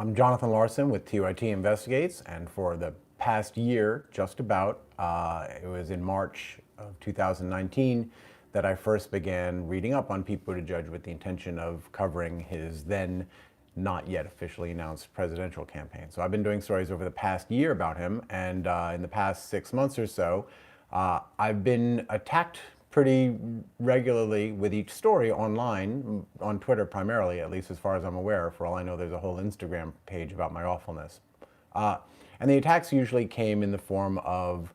I'm Jonathan Larsen with TYTI Investigates, and for the past year, just about, it was in March of 2019 that I first began reading up on Pete Buttigieg with the intention of covering his then not yet officially announced presidential campaign. So I've been doing stories over the past year about him, and in the past 6 months or so, I've been attacked pretty regularly with each story online, on Twitter primarily, at least as far as I'm aware. For all I know, there's a whole Instagram page about my awfulness. And the attacks usually came in the form of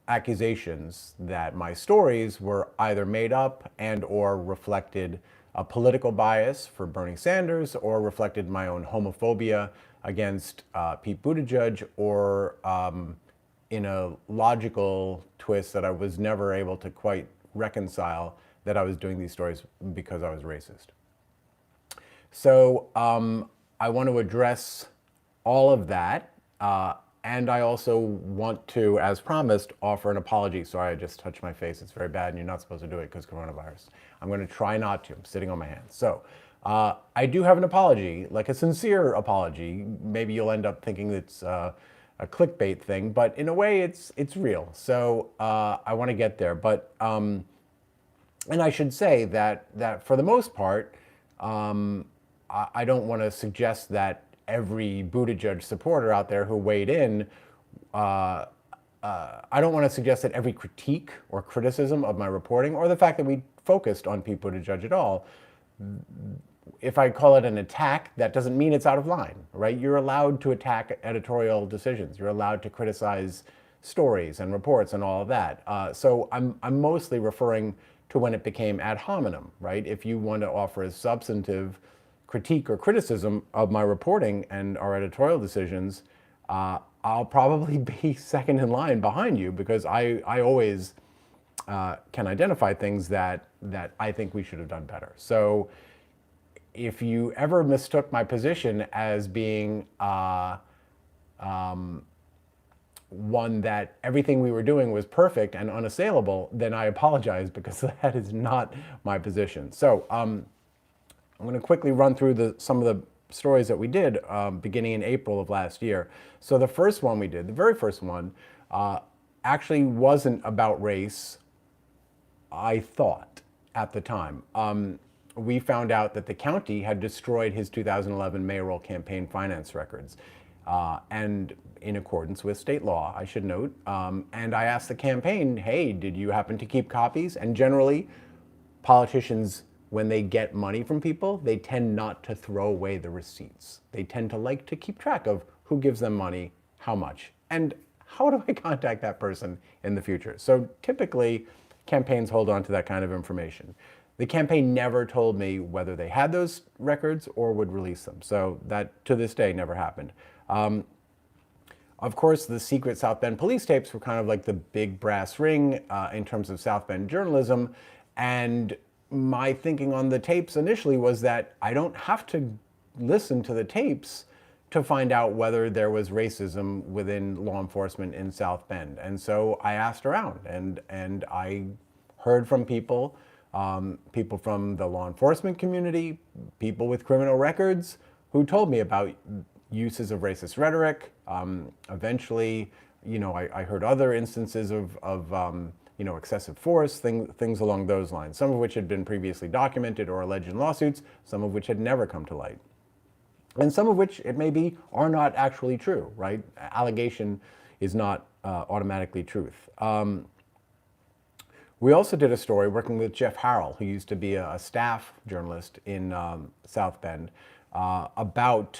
accusations that my stories were either made up and or reflected a political bias for Bernie Sanders, or reflected my own homophobia against Pete Buttigieg, or in a logical twist that I was never able to quite reconcile, that I was doing these stories because I was racist. So I want to address all of that, and I also want to, as promised, offer an apology. Sorry, I just touched my face. It's very bad, and you're not supposed to do it because coronavirus. I'm going to try not to. I'm sitting on my hands. So I do have an apology, like a sincere apology. Maybe you'll end up thinking it's a clickbait thing, but in a way, it's real. So I want to get there. But and I should say that for the most part, I don't want to suggest that every Buttigieg supporter out there who weighed in, I don't want to suggest that every critique or criticism of my reporting, or the fact that we focused on Pete Buttigieg at all, if I call it an attack, that doesn't mean it's out of line, right? You're allowed to attack editorial decisions. You're allowed to criticize stories and reports and all of that. So I'm mostly referring to when it became ad hominem, right? If you want to offer a substantive critique or criticism of my reporting and our editorial decisions, I'll probably be second in line behind you, because I always can identify things that I think we should have done better. So if you ever mistook my position as being one that everything we were doing was perfect and unassailable, then I apologize, because that is not my position. So I'm going to quickly run through some of the stories that we did beginning in April of last year. So the first one we did, the very first one, actually wasn't about race, I thought, at the time. We found out that the county had destroyed his 2011 mayoral campaign finance records, and in accordance with state law, I should note. And I asked the campaign, hey, did you happen to keep copies? And generally, politicians, when they get money from people, they tend not to throw away the receipts. They tend to like to keep track of who gives them money, how much, and how do I contact that person in the future? So typically, campaigns hold on to that kind of information. The campaign never told me whether they had those records or would release them. So that, to this day, never happened. Of course, the secret South Bend police tapes were kind of like the big brass ring in terms of South Bend journalism. And my thinking on the tapes initially was that I don't have to listen to the tapes to find out whether there was racism within law enforcement in South Bend. And so I asked around, and I heard from people, people from the law enforcement community, people with criminal records, who told me about uses of racist rhetoric. Eventually, I heard other instances of excessive force, things along those lines, some of which had been previously documented or alleged in lawsuits, some of which had never come to light, and some of which, it may be, are not actually true, right? Allegation is not automatically truth. We also did a story working with Jeff Harrell, who used to be a staff journalist in South Bend, about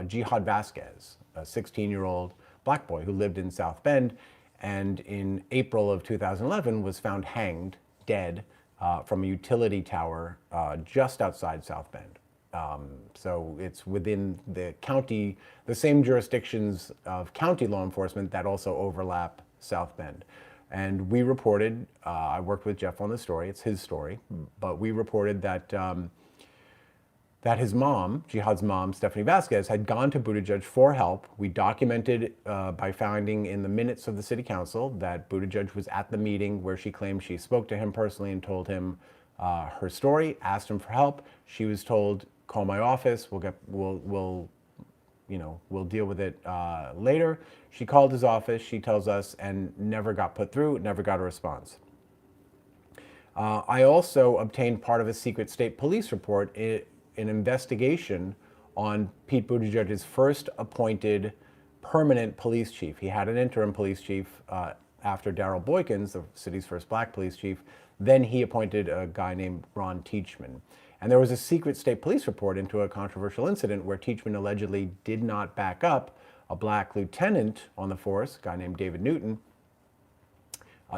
Jihad Vasquez, a 16-year-old black boy who lived in South Bend, and in April of 2011 was found hanged, dead, from a utility tower just outside South Bend. So it's within the county, the same jurisdictions of county law enforcement that also overlap South Bend. And we reported, I worked with Jeff on the story, it's his story, but we reported that that his mom, Jihad's mom, Stephanie Vasquez, had gone to Buttigieg for help. We documented by finding in the minutes of the city council that Buttigieg was at the meeting where she claimed she spoke to him personally and told him her story, asked him for help. She was told call my office. We'll deal with it later. She called his office, she tells us, and never got put through, never got a response. I also obtained part of a secret state police report, an investigation on Pete Buttigieg's first appointed permanent police chief. He had an interim police chief after Darrell Boykins, the city's first black police chief. Then he appointed a guy named Ron Teachman. And there was a secret state police report into a controversial incident where Teachman allegedly did not back up a black lieutenant on the force, a guy named David Newton,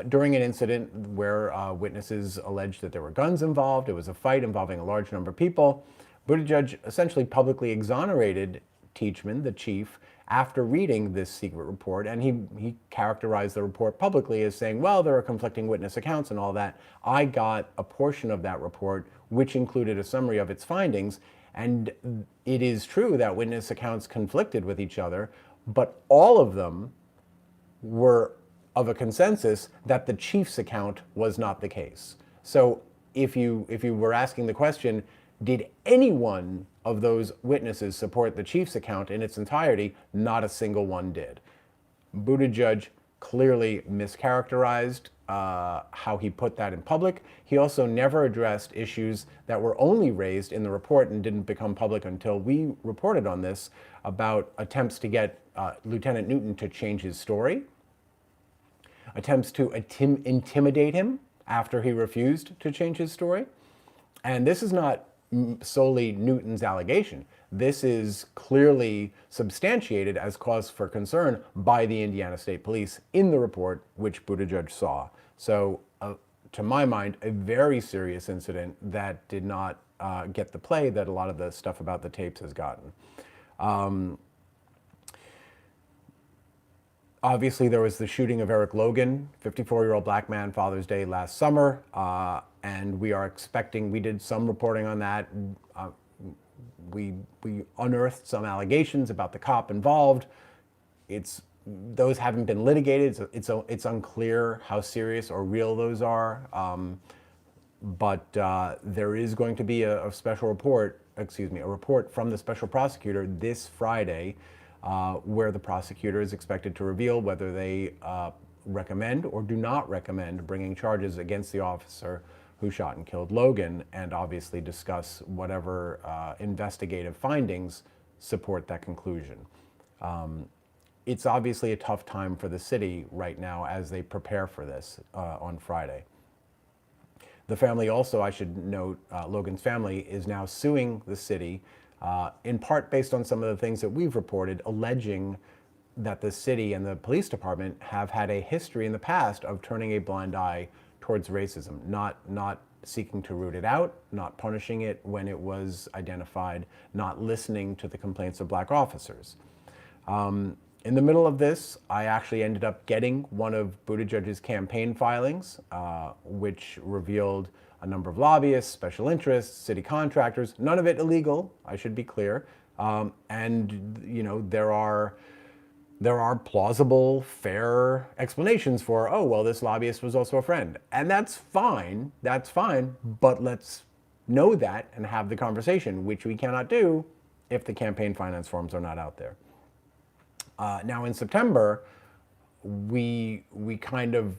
during an incident where witnesses alleged that there were guns involved. It was a fight involving a large number of people. Buttigieg essentially publicly exonerated Teachman, the chief, after reading this secret report, and he characterized the report publicly as saying, well, there are conflicting witness accounts and all that. I got a portion of that report, which included a summary of its findings, and it is true that witness accounts conflicted with each other, but all of them were of a consensus that the chief's account was not the case. So if you were asking the question, did any one of those witnesses support the chief's account in its entirety? Not a single one did. Buttigieg clearly mischaracterized how he put that in public. He also never addressed issues that were only raised in the report and didn't become public until we reported on this, about attempts to get Lieutenant Newton to change his story, attempts to intimidate him after he refused to change his story. And this is not solely Newton's allegation. This is clearly substantiated as cause for concern by the Indiana State Police in the report, which Buttigieg saw. So, to my mind, a very serious incident that did not get the play that a lot of the stuff about the tapes has gotten. Obviously, there was the shooting of Eric Logan, 54-year-old black man, Father's Day last summer, and we did some reporting on that. We unearthed some allegations about the cop involved. Those haven't been litigated. It's unclear how serious or real those are, but there is going to be a report from the special prosecutor this Friday, where the prosecutor is expected to reveal whether they recommend or do not recommend bringing charges against the officer who shot and killed Logan, and obviously discuss whatever investigative findings support that conclusion. It's obviously a tough time for the city right now as they prepare for this on Friday. The family also, I should note, Logan's family is now suing the city, in part based on some of the things that we've reported, alleging that the city and the police department have had a history in the past of turning a blind eye towards racism, not seeking to root it out, not punishing it when it was identified, not listening to the complaints of black officers. In the middle of this, I actually ended up getting one of Buttigieg's campaign filings, which revealed a number of lobbyists, special interests, city contractors, none of it illegal, I should be clear. And there are plausible, fair explanations for, oh, well, this lobbyist was also a friend. And that's fine, but let's know that and have the conversation, which we cannot do if the campaign finance forms are not out there. Now in September, we kind of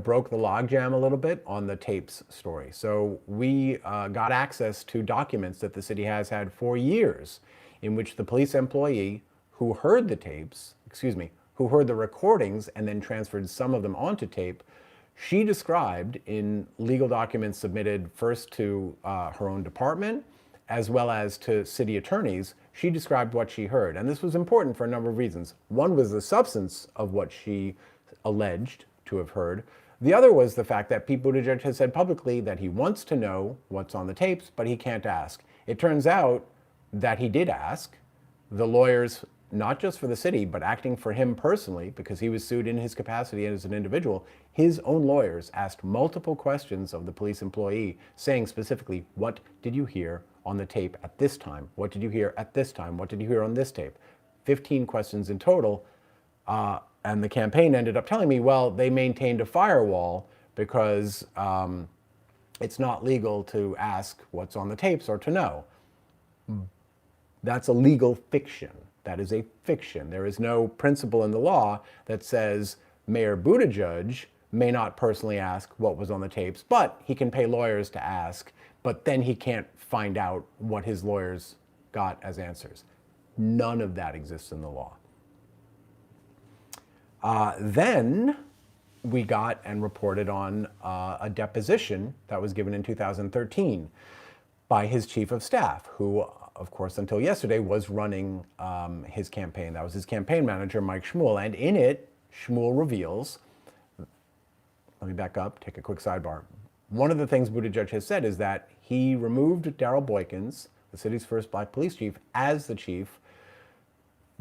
broke the logjam a little bit on the tapes story. So we got access to documents that the city has had for years, in which the police employee who heard the tapes, who heard the recordings and then transferred some of them onto tape, she described in legal documents submitted first to her own department as well as to city attorneys, she described what she heard. And this was important for a number of reasons. One was the substance of what she alleged to have heard. The other was the fact that Pete Buttigieg has said publicly that he wants to know what's on the tapes, but he can't ask. It turns out that he did ask. The lawyers, not just for the city, but acting for him personally, because he was sued in his capacity as an individual, his own lawyers asked multiple questions of the police employee, saying specifically, what did you hear on the tape at this time? What did you hear at this time? What did you hear on this tape? 15 questions in total. And the campaign ended up telling me, well, they maintained a firewall because it's not legal to ask what's on the tapes or to know. That's a legal fiction. That is a fiction. There is no principle in the law that says Mayor Buttigieg may not personally ask what was on the tapes, but he can pay lawyers to ask, but then he can't find out what his lawyers got as answers. None of that exists in the law. Then we got and reported on a deposition that was given in 2013 by his chief of staff, who, of course, until yesterday was running his campaign. That was his campaign manager, Mike Shmuel. And in it, Shmuel reveals, let me back up, take a quick sidebar. One of the things Buttigieg has said is that he removed Darrell Boykins, the city's first black police chief, as the chief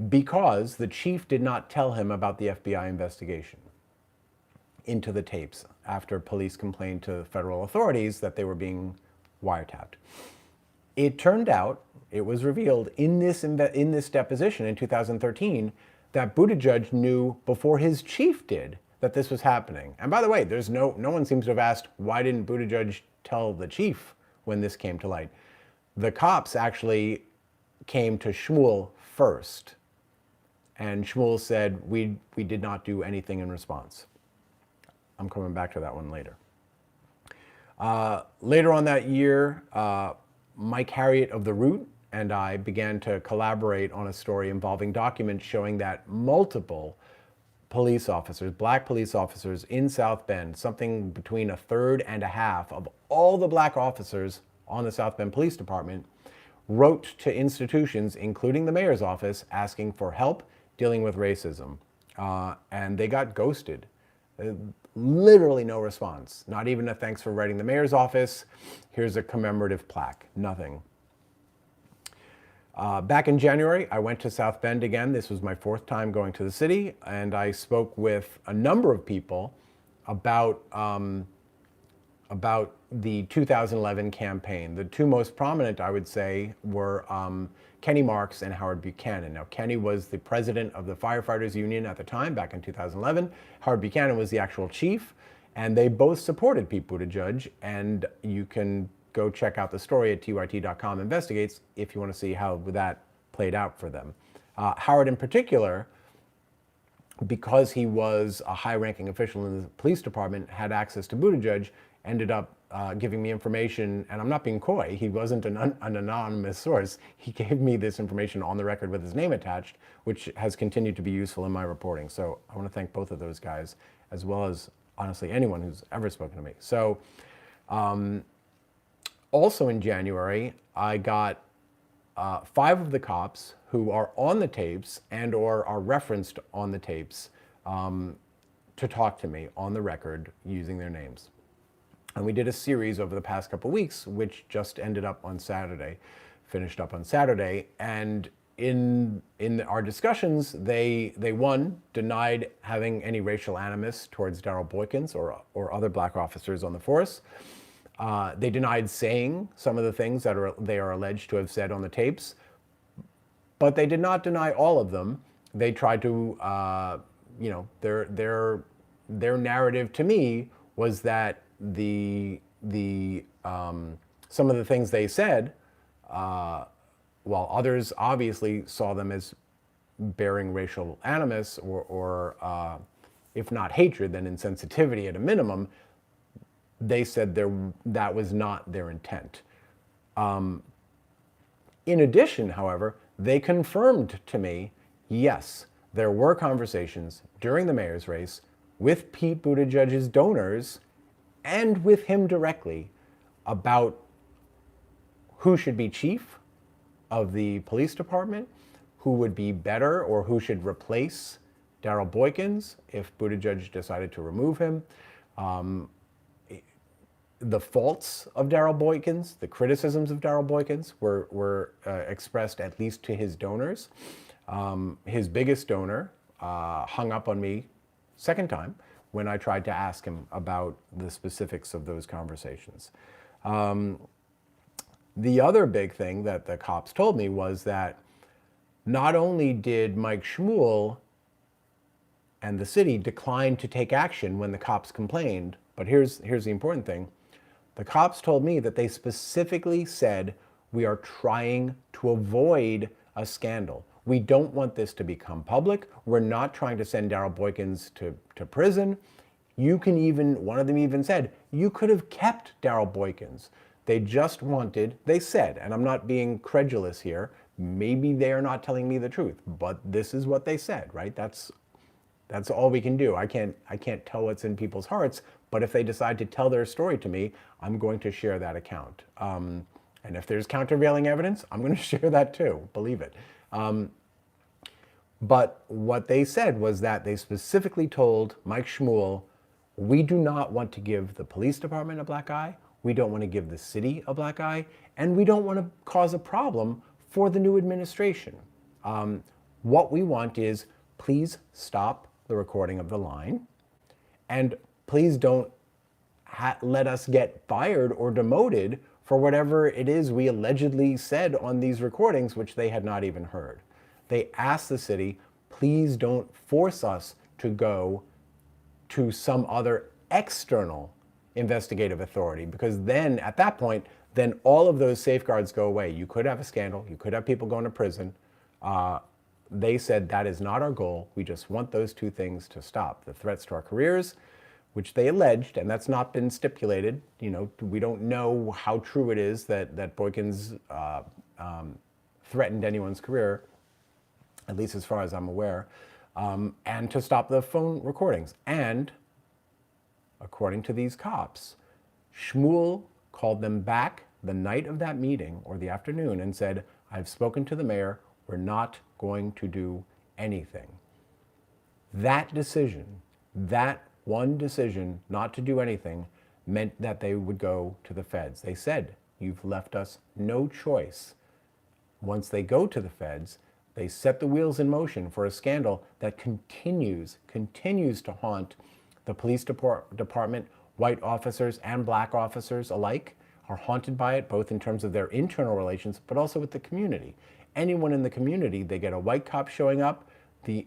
because the chief did not tell him about the FBI investigation into the tapes after police complained to federal authorities that they were being wiretapped. It turned out, it was revealed in this deposition in 2013 that Buttigieg knew before his chief did that this was happening. And by the way, there's no one seems to have asked, why didn't Buttigieg tell the chief when this came to light? The cops actually came to Shmuel first. And Shmuel said, we did not do anything in response. I'm coming back to that one later. Later on that year, Mike Harriot of The Root and I began to collaborate on a story involving documents showing that multiple police officers, black police officers in South Bend, something between a third and a half of all the black officers on the South Bend Police Department, wrote to institutions, including the mayor's office, asking for help dealing with racism. And they got ghosted. Literally no response. Not even a thanks for writing the mayor's office. Here's a commemorative plaque. Nothing. Back in January, I went to South Bend again. This was my fourth time going to the city, and I spoke with a number of people about the 2011 campaign. The two most prominent, I would say, were Kenny Marks and Howard Buchanan. Now, Kenny was the president of the Firefighters Union at the time, back in 2011. Howard Buchanan was the actual chief, and they both supported Pete Buttigieg, and you can go check out the story at TYT.com investigates if you want to see how that played out for them. Howard in particular, because he was a high-ranking official in the police department, had access to Buttigieg, ended up giving me information, and I'm not being coy, he wasn't an anonymous source. He gave me this information on the record with his name attached, which has continued to be useful in my reporting. So I want to thank both of those guys, as well as, honestly, anyone who's ever spoken to me. So also in January, I got 5 of the cops who are on the tapes and or are referenced on the tapes to talk to me on the record using their names. And we did a series over the past couple weeks, which just ended up on Saturday, finished up on Saturday. And in our discussions, they one, denied having any racial animus towards Darrell Boykins or other black officers on the force. They denied saying some of the things that they are alleged to have said on the tapes, but they did not deny all of them. They tried to, their narrative to me was that some of the things they said, while others obviously saw them as bearing racial animus or if not hatred, then insensitivity at a minimum, they said that was not their intent. In addition, however, they confirmed to me, yes, there were conversations during the mayor's race with Pete Buttigieg's donors and with him directly about who should be chief of the police department, who would be better or who should replace Darrell Boykins if Buttigieg decided to remove him. The faults of Darrell Boykins, the criticisms of Darrell Boykins were expressed at least to his donors. His biggest donor hung up on me second time when I tried to ask him about the specifics of those conversations. The other big thing that the cops told me was that not only did Mike Shmuel and the city decline to take action when the cops complained, but here's the important thing. The cops told me that they specifically said, We are trying to avoid a scandal. We don't want this to become public. We're not trying to send Darrell Boykins to prison. You can even, one of them even said, you could have kept Darrell Boykins. They just wanted, they said, and I'm not being credulous here, maybe they are not telling me the truth, but this is what they said, right? That's all we can do. I can't tell what's in people's hearts, but if they decide to tell their story to me, I'm going to share that account. And if there's countervailing evidence, I'm going to share that too, believe it. But what they said was that they specifically told Mike Shmuel, we do not want to give the police department a black eye, we don't want to give the city a black eye, and we don't want to cause a problem for the new administration. What we want is, please stop the recording of the line, and please don't let us get fired or demoted for whatever it is we allegedly said on these recordings, which they had not even heard. They asked the city, please don't force us to go to some other external investigative authority, because then at that point, then all of those safeguards go away. You could have a scandal, you could have people going to prison. They said that is not our goal. We just want those two things to stop. The threats to our careers, which they alleged, and that's not been stipulated. You know, we don't know how true it is that Boykins threatened anyone's career, at least as far as I'm aware, and to stop the phone recordings. And according to these cops, Shmuel called them back the night of that meeting or the afternoon and said, I've spoken to the mayor, we're not going to do anything. That decision, that one decision not to do anything, meant that they would go to the feds. They said, you've left us no choice. Once they go to the feds, they set the wheels in motion for a scandal that continues to haunt the police department. White officers and black officers alike are haunted by it, both in terms of their internal relations, but also with the community. Anyone in the community, they get a white cop showing up, the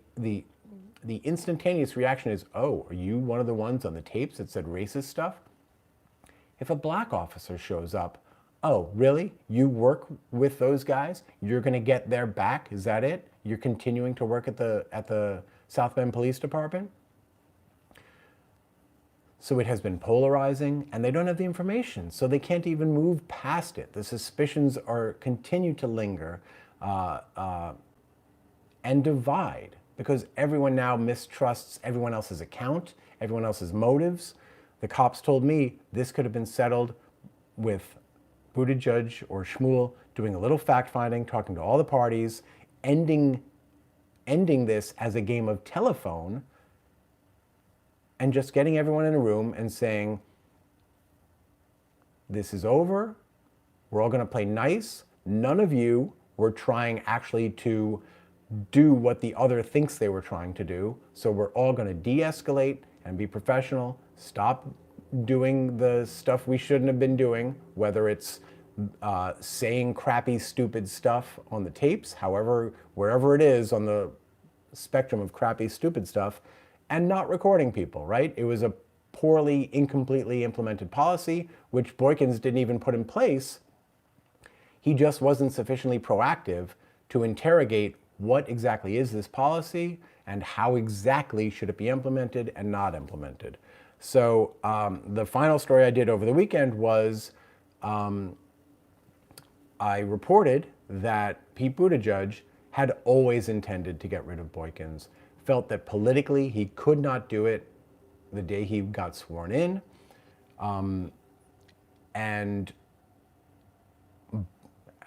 instantaneous reaction is, oh, are you one of the ones on the tapes that said racist stuff? If a black officer shows up, oh, really? You work with those guys? You're going to get their back? Is that it? You're continuing to work at the South Bend Police Department? So it has been polarizing, and they don't have the information, so they can't even move past it. The suspicions continue to linger and divide, because everyone now mistrusts everyone else's account, everyone else's motives. The cops told me this could have been settled with Buttigieg or Shmuel doing a little fact-finding, talking to all the parties, ending this as a game of telephone, and just getting everyone in a room and saying, this is over, we're all gonna play nice, none of you were trying actually to do what the other thinks they were trying to do, so we're all gonna de-escalate and be professional, stop doing the stuff we shouldn't have been doing, whether it's saying crappy, stupid stuff on the tapes, however, wherever it is on the spectrum of crappy, stupid stuff, and not recording people, right? It was a poorly, incompletely implemented policy, which Boykins didn't even put in place. He just wasn't sufficiently proactive to interrogate what exactly is this policy and how exactly should it be implemented and not implemented. So the final story I did over the weekend was I reported that Pete Buttigieg had always intended to get rid of Boykins, felt that politically he could not do it the day he got sworn in, and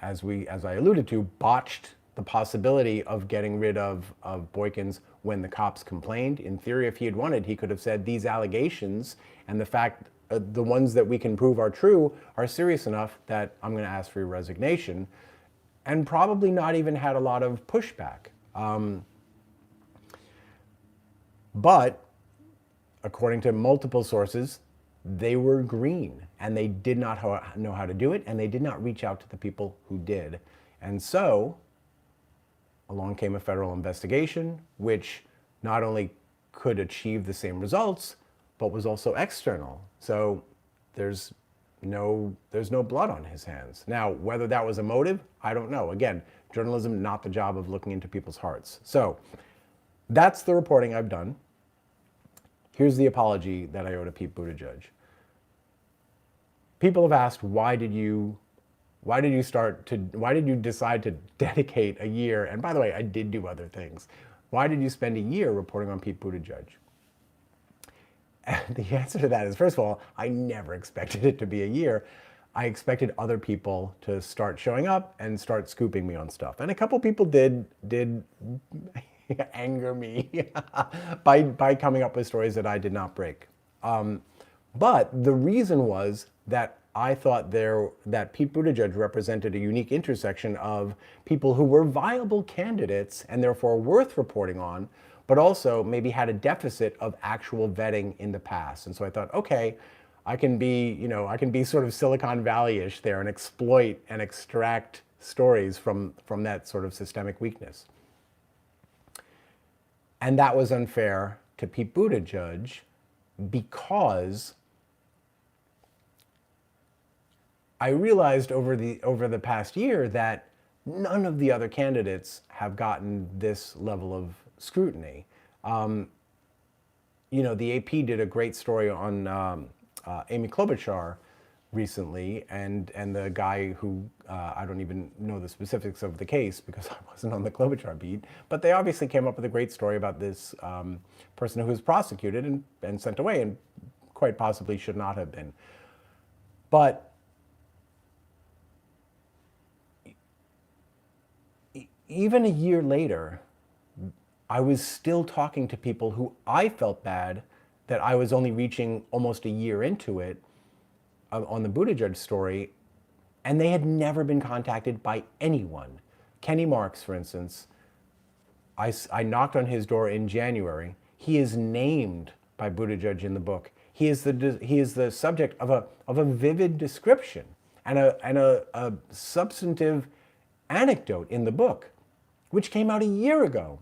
as I alluded to, botched the possibility of getting rid of Boykins when the cops complained. In theory, if he had wanted, he could have said these allegations and the fact the ones that we can prove are true are serious enough that I'm going to ask for your resignation, and probably not even had a lot of pushback. But according to multiple sources, they were green and they did not know how to do it, and they did not reach out to the people who did. And so along came a federal investigation, which not only could achieve the same results, but was also external. So there's there's no blood on his hands. Now, whether that was a motive, I don't know. Again, journalism, not the job of looking into people's hearts. So that's the reporting I've done. Here's the apology that I owe to Pete Buttigieg. People have asked, why did you decide to dedicate a year? And by the way, I did do other things. Why did you spend a year reporting on Pete Buttigieg? And the answer to that is, first of all, I never expected it to be a year. I expected other people to start showing up and start scooping me on stuff. And a couple people did anger me by coming up with stories that I did not break. But the reason was that I thought that Pete Buttigieg represented a unique intersection of people who were viable candidates and therefore worth reporting on, but also maybe had a deficit of actual vetting in the past. And so I thought, okay, I can be sort of Silicon Valley-ish there and exploit and extract stories from that sort of systemic weakness. And that was unfair to Pete Buttigieg because I realized over the past year that none of the other candidates have gotten this level of scrutiny. The AP did a great story on Amy Klobuchar recently, and the guy who, I don't even know the specifics of the case because I wasn't on the Klobuchar beat, but they obviously came up with a great story about this person who was prosecuted and sent away and quite possibly should not have been. But even a year later, I was still talking to people who I felt bad that I was only reaching almost a year into it on the Buttigieg story, and they had never been contacted by anyone. Kenny Marks, for instance, I knocked on his door in January. He is named by Buttigieg in the book. He is the subject of a vivid description and a substantive anecdote in the book, which came out a year ago.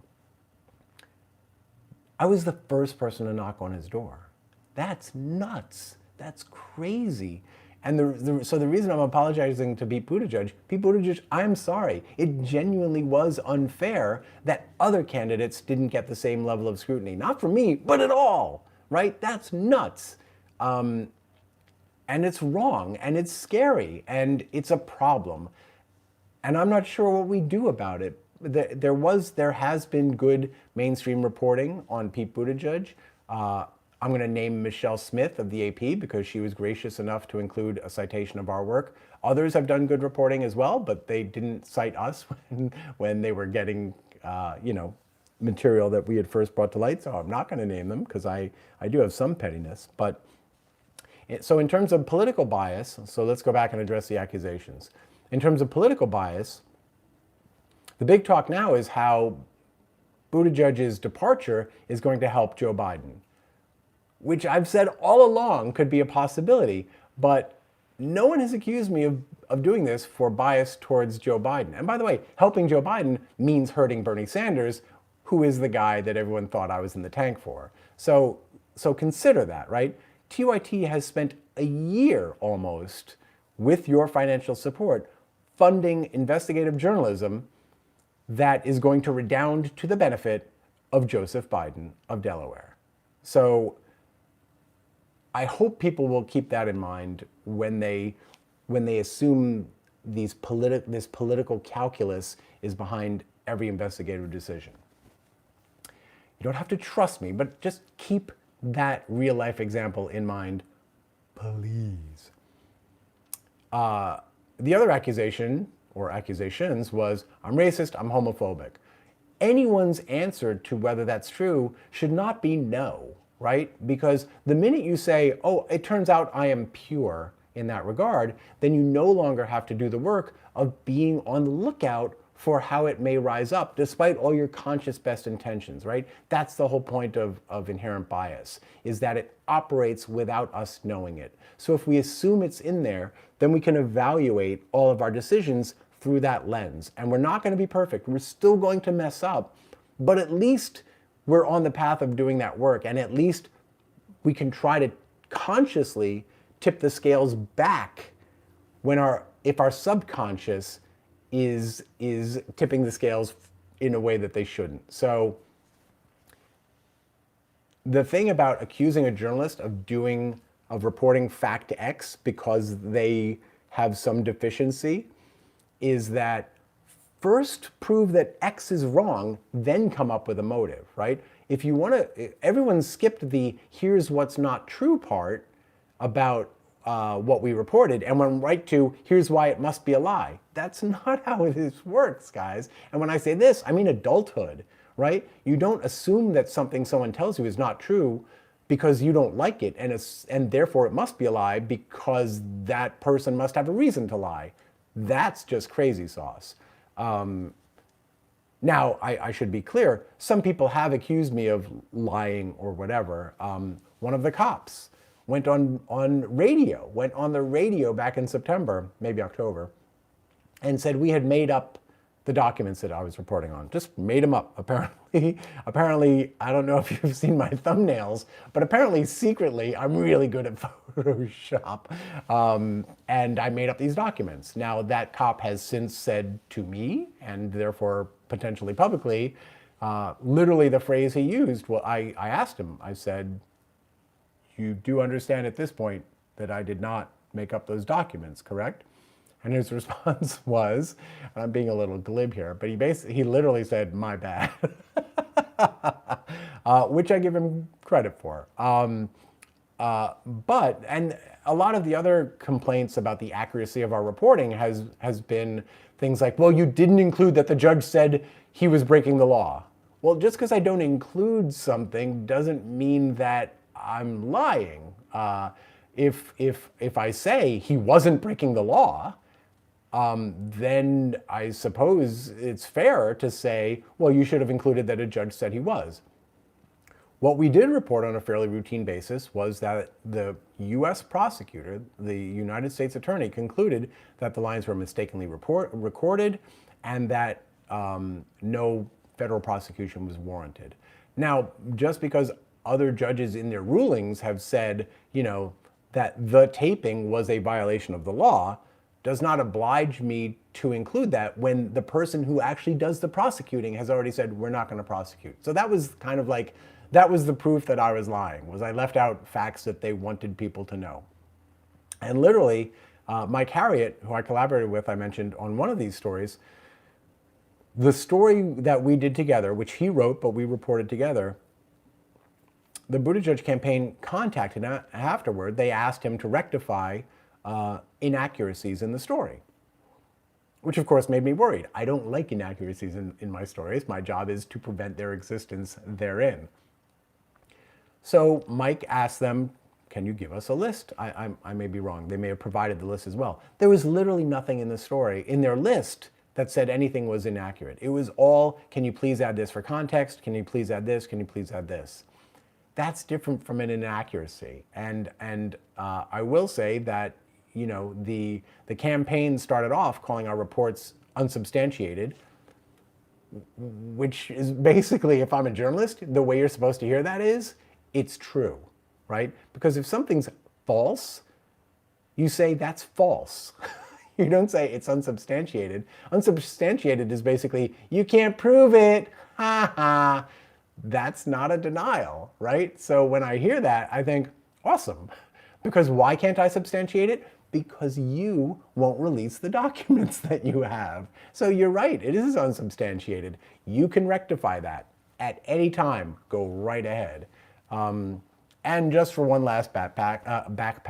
I was the first person to knock on his door. That's nuts. That's crazy. And so the reason I'm apologizing to Pete Buttigieg, I'm sorry. It genuinely was unfair that other candidates didn't get the same level of scrutiny. Not for me, but at all, right? That's nuts. And it's wrong, and it's scary, and it's a problem. And I'm not sure what we do about it. There has been good mainstream reporting on Pete Buttigieg. I'm going to name Michelle Smith of the AP because she was gracious enough to include a citation of our work. Others have done good reporting as well, but they didn't cite us when they were getting, material that we had first brought to light. So I'm not going to name them because I do have some pettiness. But so in terms of political bias, so let's go back and address the accusations. In terms of political bias, the big talk now is how Buttigieg's departure is going to help Joe Biden, which I've said all along could be a possibility, but no one has accused me of doing this for bias towards Joe Biden. And by the way, helping Joe Biden means hurting Bernie Sanders, who is the guy that everyone thought I was in the tank for. So consider that, right? TYT has spent a year almost with your financial support funding investigative journalism that is going to redound to the benefit of Joseph Biden of Delaware. So I hope people will keep that in mind when they assume this political calculus is behind every investigative decision. You don't have to trust me, but just keep that real life example in mind, please. The other accusation or accusations was, I'm racist, I'm homophobic. Anyone's answer to whether that's true should not be no, right? Because the minute you say, oh, it turns out I am pure in that regard, then you no longer have to do the work of being on the lookout for how it may rise up, despite all your conscious best intentions, right? That's the whole point of inherent bias, is that it operates without us knowing it. So if we assume it's in there, then we can evaluate all of our decisions through that lens. And we're not going to be perfect. We're still going to mess up, but at least we're on the path of doing that work. And at least we can try to consciously tip the scales back when if our subconscious is tipping the scales in a way that they shouldn't. So the thing about accusing a journalist of reporting fact X because they have some deficiency is that first prove that X is wrong, then come up with a motive, right? If you want to, everyone skipped the here's what's not true part about what we reported and went right to here's why it must be a lie. That's not how this works, guys. And when I say this, I mean adulthood, right? You don't assume that something someone tells you is not true because you don't like it, and therefore it must be a lie because that person must have a reason to lie. That's just crazy sauce. Now, I should be clear, some people have accused me of lying or whatever. One of the cops went on the radio back in September, maybe October, and said we had made up the documents that I was reporting on. Just made them up, apparently. Apparently, I don't know if you've seen my thumbnails, but apparently secretly, I'm really good at Photoshop. And I made up these documents. Now, that cop has since said to me, and therefore potentially publicly, literally the phrase he used, well, I asked him, I said, you do understand at this point that I did not make up those documents, correct? And his response was, and I'm being a little glib here, but he literally said, my bad, which I give him credit for. And a lot of the other complaints about the accuracy of our reporting has been things like, well, you didn't include that the judge said he was breaking the law. Well, just because I don't include something doesn't mean that I'm lying. If I say he wasn't breaking the law, then I suppose it's fair to say, well, you should have included that a judge said he was. What we did report on a fairly routine basis was that the U.S. prosecutor, the United States attorney, concluded that the lines were mistakenly recorded and that no federal prosecution was warranted. Now, just because other judges in their rulings have said, that the taping was a violation of the law, does not oblige me to include that when the person who actually does the prosecuting has already said, we're not going to prosecute. So that was kind of like, that was the proof that I was lying, was I left out facts that they wanted people to know. And literally, Mike Harriot, who I collaborated with, I mentioned on one of these stories, the story that we did together, which he wrote, but we reported together, the Buttigieg campaign contacted him afterward. They asked him to rectify inaccuracies in the story, which of course made me worried. I don't like inaccuracies in my stories. My job is to prevent their existence therein. So Mike asked them, can you give us a list? I may be wrong. They may have provided the list as well. There was literally nothing in the story, in their list, that said anything was inaccurate. It was all, can you please add this for context? Can you please add this? Can you please add this? That's different from an inaccuracy. And I will say that, the campaign started off calling our reports unsubstantiated, which is basically, if I'm a journalist, the way you're supposed to hear that is, it's true, right? Because if something's false, you say that's false. You don't say it's unsubstantiated. Unsubstantiated is basically, you can't prove it, ha ha. That's not a denial, right? So when I hear that, I think, awesome. Because why can't I substantiate it? Because you won't release the documents that you have. So you're right, it is unsubstantiated. You can rectify that at any time. Go right ahead. And just for one last back pat, back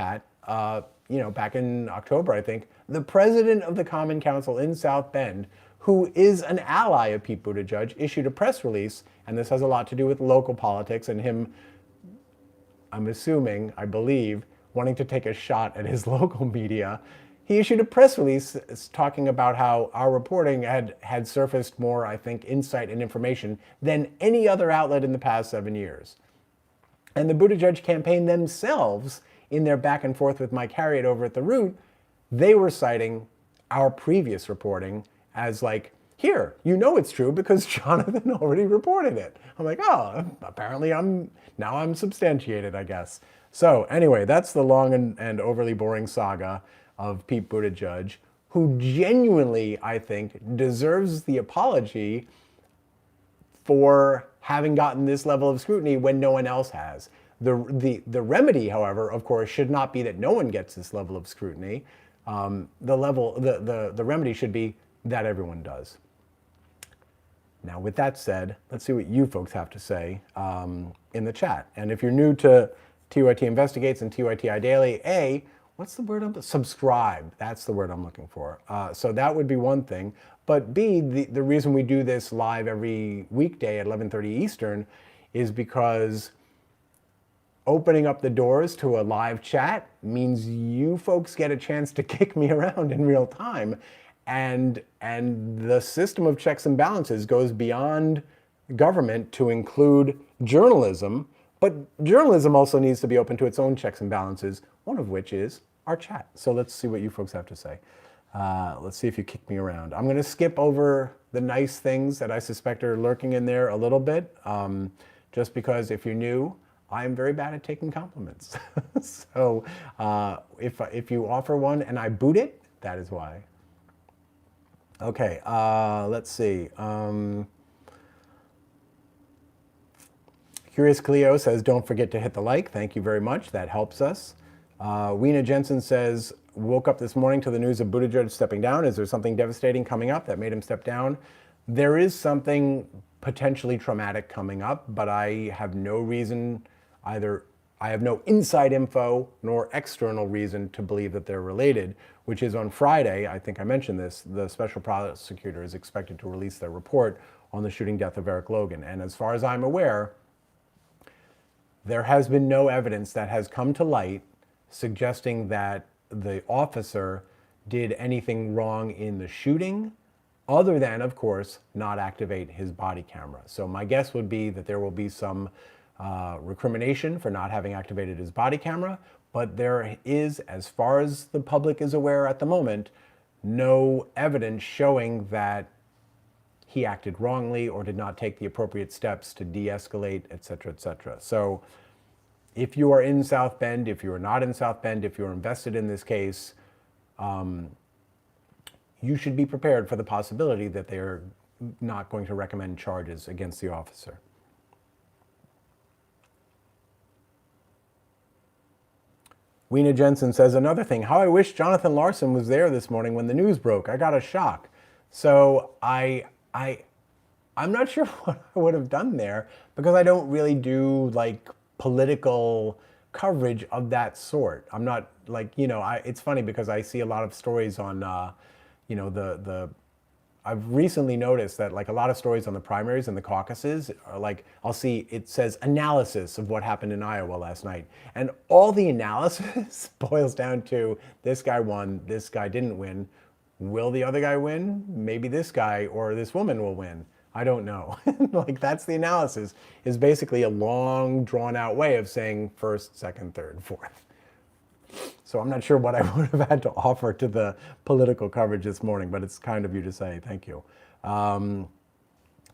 in October, I think, the president of the Common Council in South Bend, who is an ally of Pete Buttigieg, issued a press release, and this has a lot to do with local politics and him, I'm assuming, I believe, wanting to take a shot at his local media. He issued a press release talking about how our reporting had surfaced more, I think, insight and information than any other outlet in the past 7 years. And the Buttigieg campaign themselves, in their back and forth with Mike Harriot over at The Root, they were citing our previous reporting as like, here, you know it's true because Jonathan already reported it. I'm like, oh, apparently now I'm substantiated, I guess. So anyway, that's the long and overly boring saga of Pete Buttigieg, who genuinely, I think, deserves the apology for having gotten this level of scrutiny when no one else has. The remedy, however, of course, should not be that no one gets this level of scrutiny. The remedy should be that everyone does. Now, with that said, let's see what you folks have to say in the chat. And if you're new to TYT Investigates and TYTI Daily, what's the word? Subscribe. That's the word I'm looking for. So that would be one thing. But B, the reason we do this live every weekday at 11:30 Eastern is because opening up the doors to a live chat means you folks get a chance to kick me around in real time. And the system of checks and balances goes beyond government to include journalism, but journalism also needs to be open to its own checks and balances, one of which is our chat. So let's see what you folks have to say. Let's see if you kick me around. I'm going to skip over the nice things that I suspect are lurking in there a little bit, just because if you're new, I'm very bad at taking compliments. So if you offer one and I boot it, that is why. Okay, let's see. Curious Cleo says, don't forget to hit the like. Thank you very much. That helps us. Weena Jensen says, woke up this morning to the news of Buttigieg stepping down. Is there something devastating coming up that made him step down? There is something potentially traumatic coming up, but I have no reason either. I have no inside info nor external reason to believe that they're related, which is on Friday, I think I mentioned this, the special prosecutor is expected to release their report on the shooting death of Eric Logan. And as far as I'm aware, there has been no evidence that has come to light suggesting that the officer did anything wrong in the shooting, other than, of course, not activate his body camera. So my guess would be that there will be some recrimination for not having activated his body camera, but there is, as far as the public is aware at the moment, no evidence showing that he acted wrongly or did not take the appropriate steps to de-escalate, et cetera, et cetera. So if you are in South Bend, if you are not in South Bend, if you're invested in this case, you should be prepared for the possibility that they are not going to recommend charges against the officer. Weena Jensen says, another thing, how I wish Jonathan Larsen was there this morning when the news broke. I got a shock. So I'm not sure what I would have done there because I don't really do like political coverage of that sort. I'm not like, it's funny because I see a lot of stories on, I've recently noticed that like a lot of stories on the primaries and the caucuses are like, I'll see it says analysis of what happened in Iowa last night. And all the analysis boils down to this guy won, this guy didn't win. Will the other guy win? Maybe this guy or this woman will win. I don't know. Like that's the analysis, is basically a long drawn out way of saying first, second, third, fourth. So I'm not sure what I would have had to offer to the political coverage this morning, but it's kind of you to say. Thank you.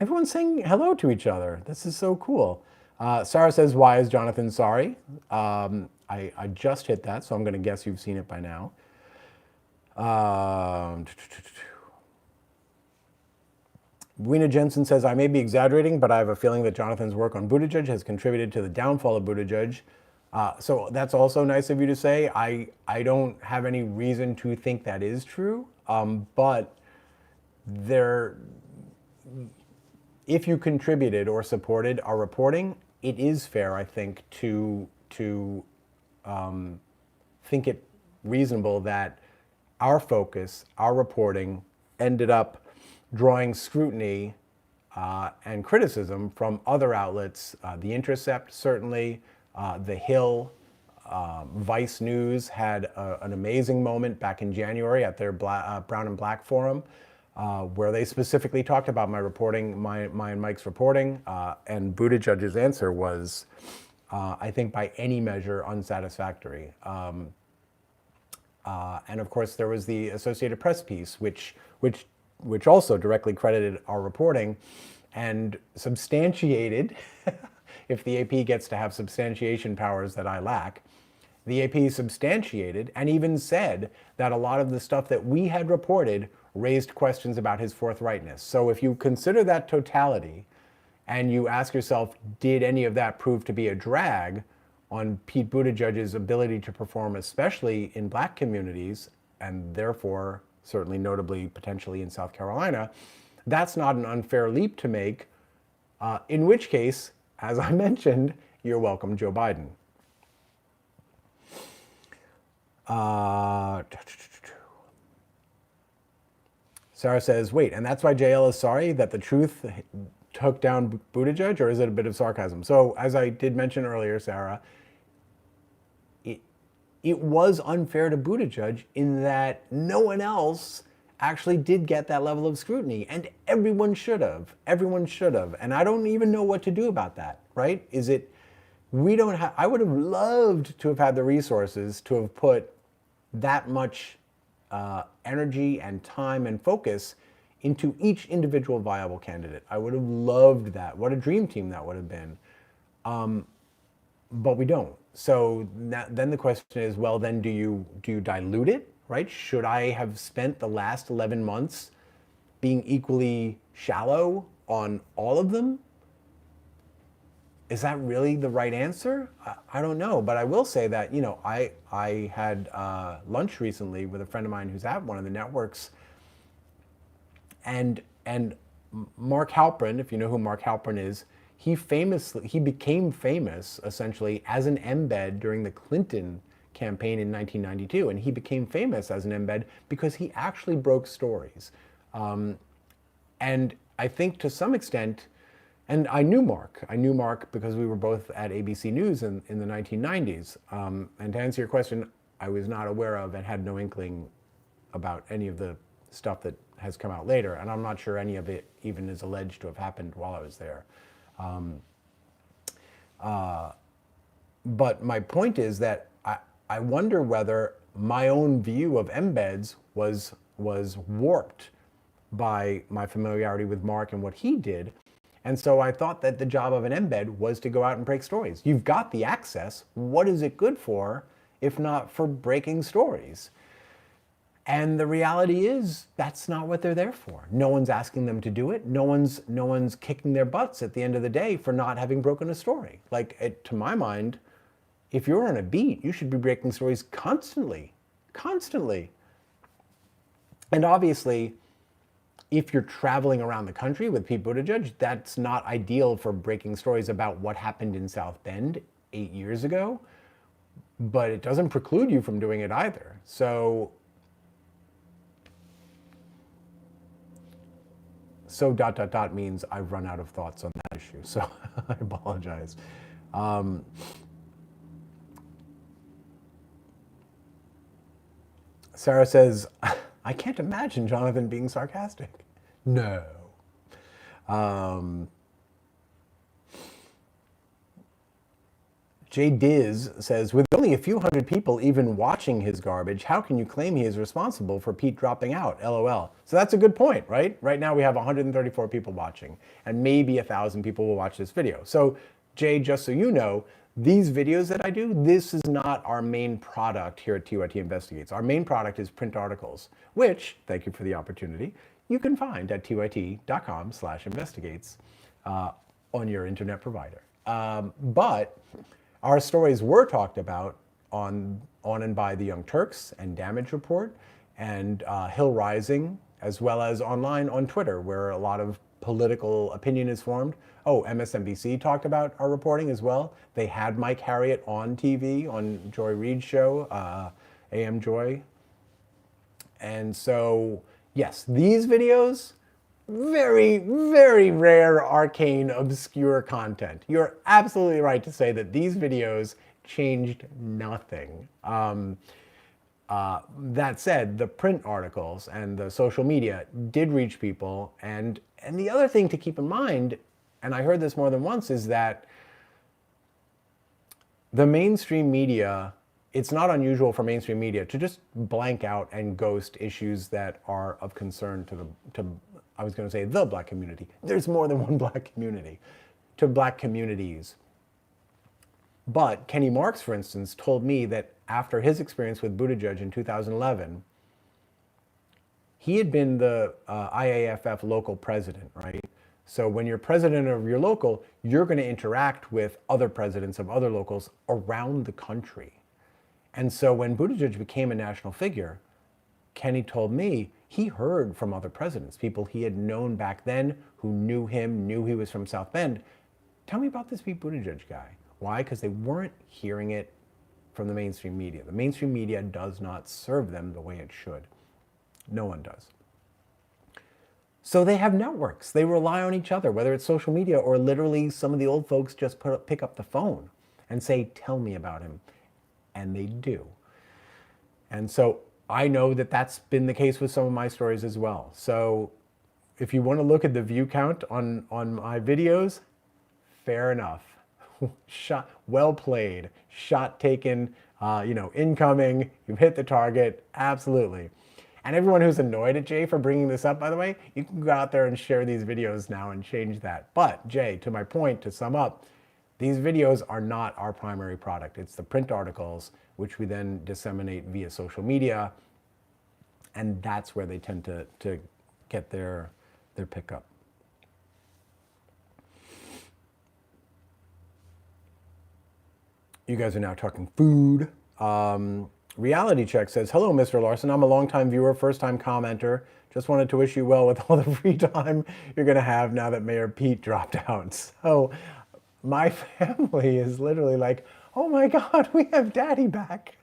Everyone's saying hello to each other. This is so cool. Sarah says, why is Jonathan sorry? I just hit that, so I'm going to guess you've seen it by now. Weena Jensen says, I may be exaggerating, but I have a feeling that Jonathan's work on Buttigieg has contributed to the downfall of Buttigieg. So that's also nice of you to say. I don't have any reason to think that is true, but if you contributed or supported our reporting, it is fair, I think, to think it reasonable that our focus, our reporting, ended up drawing scrutiny and criticism from other outlets. The Intercept, certainly. The Hill, Vice News had an amazing moment back in January at their Brown and Black Forum, where they specifically talked about my reporting, my and Mike's reporting, and Buttigieg's answer was, I think, by any measure, unsatisfactory. And of course, there was the Associated Press piece, which which also directly credited our reporting and substantiated, if the AP gets to have substantiation powers that I lack, the AP substantiated and even said that a lot of the stuff that we had reported raised questions about his forthrightness. So if you consider that totality and you ask yourself, did any of that prove to be a drag on Pete Buttigieg's ability to perform, especially in black communities, and therefore certainly notably potentially in South Carolina, that's not an unfair leap to make, in which case, as I mentioned, you're welcome, Joe Biden. Sarah says, wait, and that's why JL is sorry that the truth took down Buttigieg, or is it a bit of sarcasm? So as I did mention earlier, Sarah, it was unfair to Buttigieg in that no one else actually did get that level of scrutiny, and everyone should have. Everyone should have. And I don't even know what to do about that, right? I would have loved to have had the resources to have put that much energy and time and focus into each individual viable candidate. I would have loved that. What a dream team that would have been. But we don't. So then the question is, well, then do you dilute it, right? Should I have spent the last 11 months being equally shallow on all of them? Is that really the right answer? I don't know, but I will say that, I had lunch recently with a friend of mine who's at one of the networks, and Mark Halperin, if you know who Mark Halperin is, he became famous essentially as an embed during the Clinton campaign in 1992, and he became famous as an embed because he actually broke stories. And I think to some extent, and I knew Mark because we were both at ABC News in the 1990s. And to answer your question, I was not aware of and had no inkling about any of the stuff that has come out later. And I'm not sure any of it even is alleged to have happened while I was there. But my point is that I wonder whether my own view of embeds was warped by my familiarity with Mark and what he did. And so I thought that the job of an embed was to go out and break stories. You've got the access. What is it good for if not for breaking stories? And the reality is that's not what they're there for. No one's asking them to do it. No one's kicking their butts at the end of the day for not having broken a story. To my mind, if you're on a beat, you should be breaking stories constantly. And obviously, if you're traveling around the country with Pete Buttigieg, that's not ideal for breaking stories about what happened in South Bend 8 years ago, but it doesn't preclude you from doing it either. So means I've run out of thoughts on that issue, so I apologize. Sarah says, I can't imagine Jonathan being sarcastic. No. Jay Diz says, with only a few hundred people even watching his garbage, how can you claim he is responsible for Pete dropping out? LOL. So that's a good point, right? Right now we have 134 people watching, and maybe 1,000 people will watch this video. So Jay, just so you know, these videos that I do, this is not our main product here at TYT Investigates. Our main product is print articles, which, thank you for the opportunity, you can find at tyt.com/investigates on your internet provider. But our stories were talked about on and by the Young Turks and Damage Report and Hill Rising, as well as online on Twitter, where a lot of political opinion is formed. Oh, MSNBC talked about our reporting as well. They had Mike Harriet on TV on Joy Reid's show, AM Joy. And so, yes, these videos, very, very rare, arcane, obscure content. You're absolutely right to say that these videos changed nothing. That said, the print articles and the social media did reach people. And the other thing to keep in mind, and I heard this more than once, is that the mainstream media it's not unusual for mainstream media to just blank out and ghost issues that are of concern to I was going to say the black community. There's more than one black community, to black communities. But Kenny Marks, for instance, told me that after his experience with Buttigieg in 2011, he had been the IAFF local president, right? So when you're president of your local, you're going to interact with other presidents of other locals around the country. And so when Buttigieg became a national figure, Kenny told me he heard from other presidents, people he had known back then who knew him, knew he was from South Bend. Tell me about this Pete Buttigieg guy. Why? Because they weren't hearing it from the mainstream media. The mainstream media does not serve them the way it should. No one does. So they have networks. They rely on each other, whether it's social media or literally some of the old folks just pick up the phone and say, tell me about him. And they do. And so I know that that's been the case with some of my stories as well. So if you want to look at the view count on my videos, fair enough. Shot, well played, shot taken, incoming, you've hit the target, absolutely. And everyone who's annoyed at Jay for bringing this up, by the way, you can go out there and share these videos now and change that. But Jay, to my point, to sum up, these videos are not our primary product. It's the print articles, which we then disseminate via social media. And that's where they tend to get their pickup. You guys are now talking food. Reality Check says, hello, Mr. Larsen. I'm a longtime viewer, first-time commenter. Just wanted to wish you well with all the free time you're going to have now that Mayor Pete dropped out. So my family is literally like, oh my God, we have Daddy back.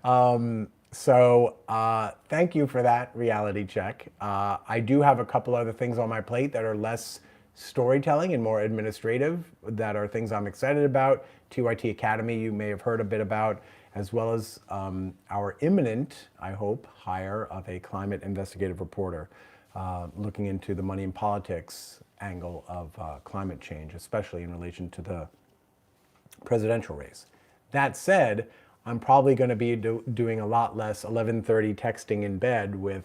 Thank you for that, Reality Check. I do have a couple other things on my plate that are less storytelling and more administrative, that are things I'm excited about. TYTI Academy, you may have heard a bit about, as well as our imminent, I hope, hire of a climate investigative reporter looking into the money and politics angle of climate change, especially in relation to the presidential race. That said, I'm probably going to be doing a lot less 11:30 texting in bed with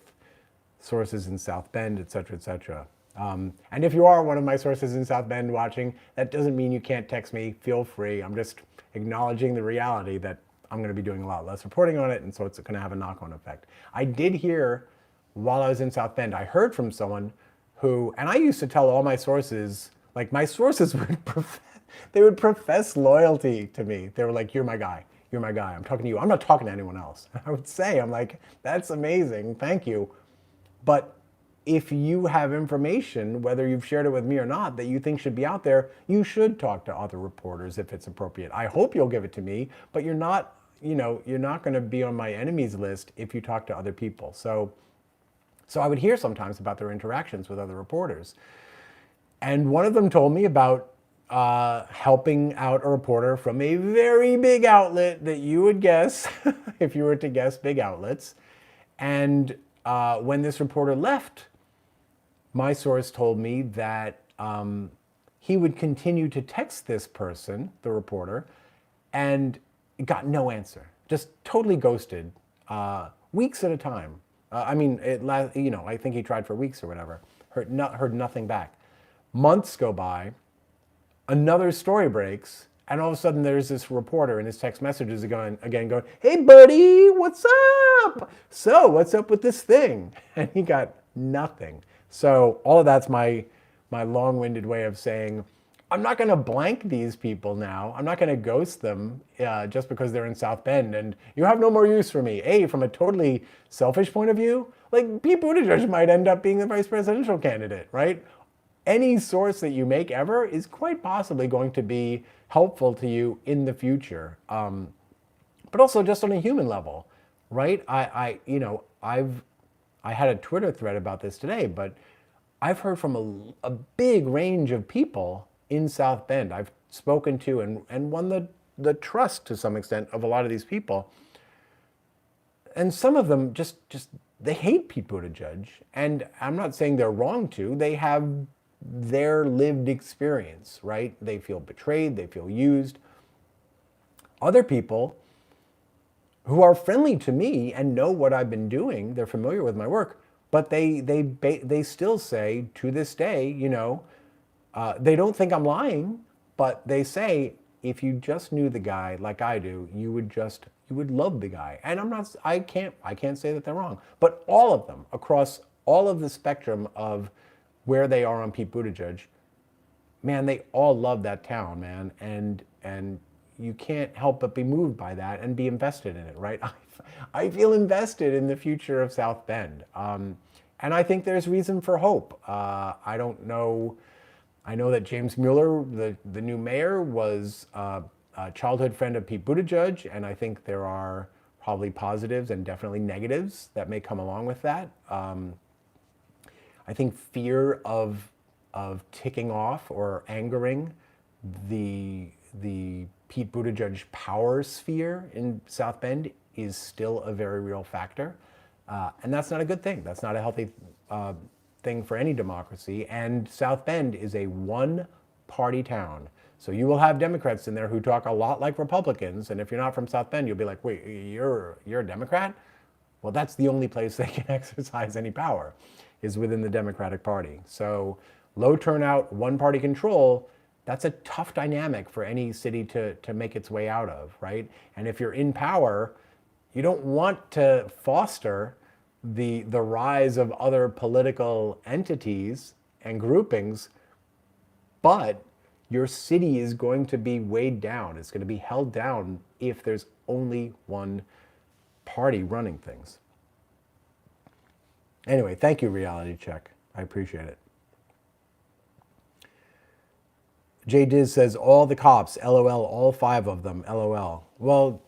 sources in South Bend, et cetera, et cetera. And if you are one of my sources in South Bend watching, that doesn't mean you can't text me. Feel free. I'm just acknowledging the reality that I'm going to be doing a lot less reporting on it, and so it's going to have a knock-on effect. I did hear, while I was in South Bend, I heard from someone who, and I used to tell all my sources, like my sources would profess loyalty to me. They were like, you're my guy. You're my guy. I'm talking to you. I'm not talking to anyone else. I would say, I'm like, that's amazing. Thank you. But if you have information, whether you've shared it with me or not, that you think should be out there, you should talk to other reporters if it's appropriate. I hope you'll give it to me, but you're not going to be on my enemies list if you talk to other people. So I would hear sometimes about their interactions with other reporters. And one of them told me about helping out a reporter from a very big outlet that you would guess, if you were to guess big outlets. And when this reporter left, my source told me that he would continue to text this person, the reporter, and got no answer. Just totally ghosted, weeks at a time. I think he tried for weeks or whatever. Heard nothing back. Months go by, another story breaks, and all of a sudden there's this reporter in his text messages going, hey buddy, what's up? So what's up with this thing? And he got nothing. So all of that's my long-winded way of saying, I'm not going to blank these people now. I'm not going to ghost them just because they're in South Bend and you have no more use for me. From a totally selfish point of view, like Pete Buttigieg might end up being the vice presidential candidate, right? Any source that you make ever is quite possibly going to be helpful to you in the future. But also just on a human level, right? I had a Twitter thread about this today, but I've heard from a big range of people in South Bend I've spoken to and won the trust to some extent of a lot of these people. And some of them just they hate Pete Buttigieg. And I'm not saying they're wrong to. They have their lived experience, right? They feel betrayed. They feel used. other people who are friendly to me and know what I've been doing, they're familiar with my work, but they still say to this day, they don't think I'm lying, but they say, if you just knew the guy like I do, you would love the guy. And I can't say that they're wrong. But all of them, across all of the spectrum of where they are on Pete Buttigieg, man, they all love that town, man. And you can't help but be moved by that and be invested in it, right? I feel invested in the future of South Bend. And I think there's reason for hope. I don't know. I know that James Mueller, the new mayor, was a childhood friend of Pete Buttigieg, and I think there are probably positives and definitely negatives that may come along with that. I think fear of ticking off or angering the Pete Buttigieg power sphere in South Bend is still a very real factor, and that's not a good thing. That's not a healthy thing for any democracy. And South Bend is a one-party town. So you will have Democrats in there who talk a lot like Republicans, and if you're not from South Bend, you'll be like, wait, you're a Democrat? Well, that's the only place they can exercise any power, is within the Democratic Party. So low turnout, one-party control, that's a tough dynamic for any city to make its way out of, right? And if you're in power, you don't want to foster the rise of other political entities and groupings, but your city is going to be weighed down. It's going to be held down if there's only one party running things. Anyway, thank you, Reality Check. I appreciate it. Jay Diz says, all the cops, LOL, all 5 of them, LOL. Well,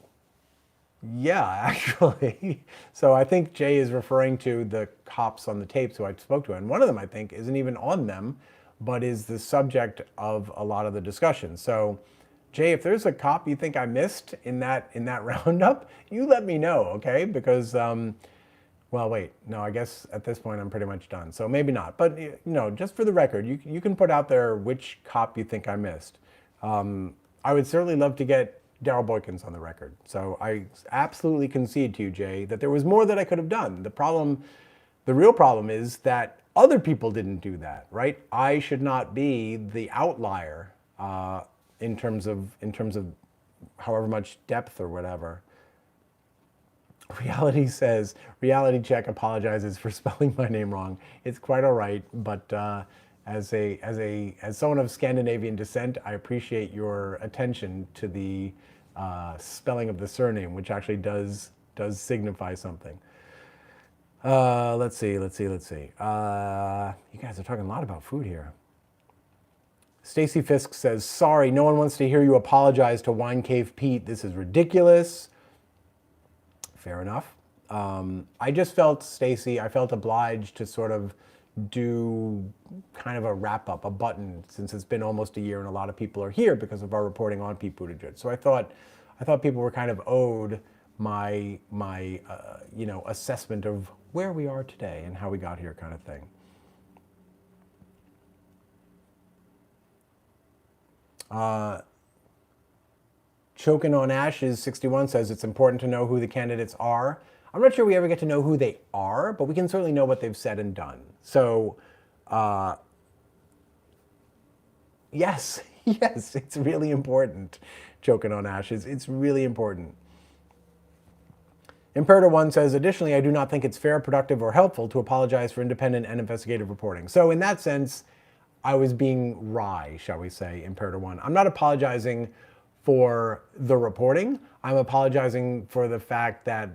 yeah, actually. So I think Jay is referring to the cops on the tapes who I spoke to. And one of them, I think, isn't even on them, but is the subject of a lot of the discussion. So Jay, if there's a cop you think I missed in that roundup, you let me know, okay? Because, well, wait, no, I guess at this point I'm pretty much done. So maybe not. But, just for the record, you can put out there which cop you think I missed. I would certainly love to get Darryl Boykins on the record. So I absolutely concede to you, Jay, that there was more that I could have done. The real problem is that other people didn't do that, right? I should not be the outlier in terms of however much depth or whatever. Reality Check apologizes for spelling my name wrong. It's quite all right, but as someone of Scandinavian descent, I appreciate your attention to the spelling of the surname, which actually does signify something. Let's see. You guys are talking a lot about food here. Stacy Fisk says, sorry, no one wants to hear you apologize to Wine Cave Pete. This is ridiculous. Fair enough. I just felt, Stacy, I felt obliged to sort of do kind of a wrap up, a button, since it's been almost a year and a lot of people are here because of our reporting on Pete Buttigieg. So I thought people were kind of owed my assessment of where we are today and how we got here, kind of thing. Choking on Ashes 61 says it's important to know who the candidates are. I'm not sure we ever get to know who they are, but we can certainly know what they've said and done. So, yes, it's really important. Choking on Ashes, it's really important. Imperator 1 says, additionally, I do not think it's fair, productive, or helpful to apologize for independent and investigative reporting. So in that sense, I was being wry, shall we say, Imperator 1. I'm not apologizing for the reporting. I'm apologizing for the fact that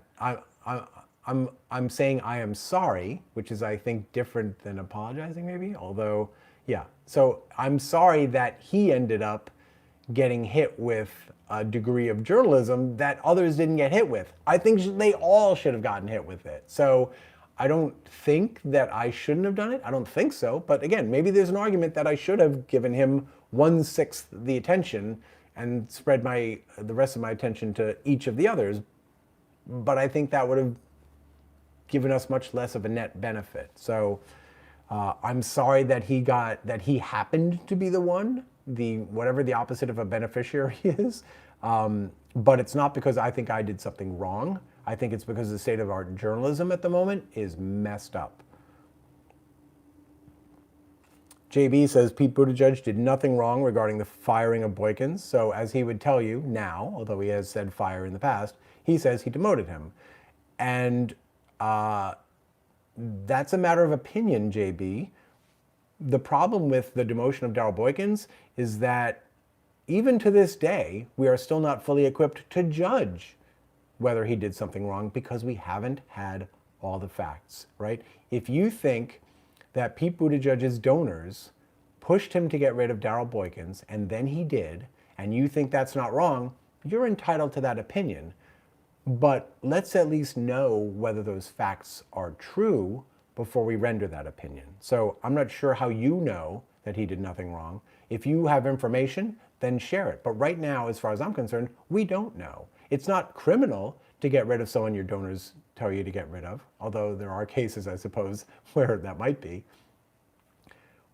I'm saying I am sorry, which is, I think, different than apologizing maybe, although, yeah. So I'm sorry that he ended up getting hit with a degree of journalism that others didn't get hit with. I think they all should have gotten hit with it. So I don't think that I shouldn't have done it. I don't think so. But again, maybe there's an argument that I should have given him 1/6 the attention and spread the rest of my attention to each of the others. But I think that would have given us much less of a net benefit. So I'm sorry that he happened to be the one, whatever the opposite of a beneficiary is. But it's not because I think I did something wrong. I think it's because the state of our journalism at the moment is messed up. JB says Pete Buttigieg did nothing wrong regarding the firing of Boykins. So as he would tell you now, although he has said fire in the past, he says he demoted him. And that's a matter of opinion, JB. The problem with the demotion of Darrell Boykins is that even to this day, we are still not fully equipped to judge whether he did something wrong because we haven't had all the facts, right? If you think that Pete Buttigieg's donors pushed him to get rid of Darrell Boykins, and then he did, and you think that's not wrong, you're entitled to that opinion. But let's at least know whether those facts are true before we render that opinion. So I'm not sure how you know that he did nothing wrong. If you have information, then share it. But right now, as far as I'm concerned, we don't know. It's not criminal to get rid of someone your donors tell you to get rid of, although there are cases, I suppose, where that might be.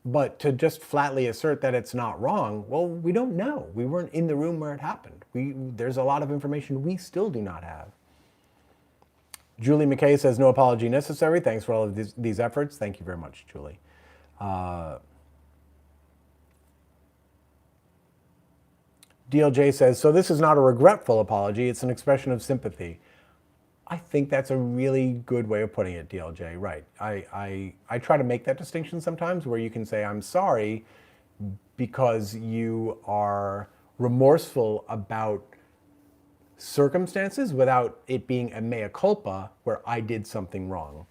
But to just flatly assert that it's not wrong, well, we don't know. We weren't in the room where it happened. There's a lot of information we still do not have. Julie McKay says, no apology necessary. Thanks for all of these efforts. Thank you very much, Julie. DLJ says, so this is not a regretful apology. It's an expression of sympathy. I think that's a really good way of putting it, DLJ. Right. I try to make that distinction sometimes where you can say, I'm sorry because you are remorseful about circumstances without it being a mea culpa where I did something wrong.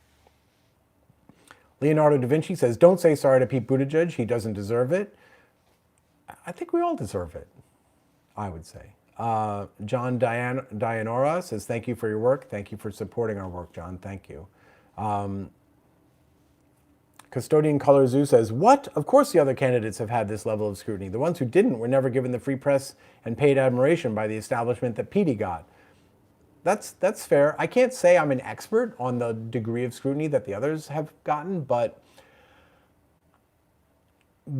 Leonardo da Vinci says, don't say sorry to Pete Buttigieg. He doesn't deserve it. I think we all deserve it, I would say. John Dianora says, thank you for your work. Thank you for supporting our work, John. Thank you. Custodian Color Zoo says, what? Of course the other candidates have had this level of scrutiny. The ones who didn't were never given the free press and paid admiration by the establishment that Petey got. That's fair. I can't say I'm an expert on the degree of scrutiny that the others have gotten, but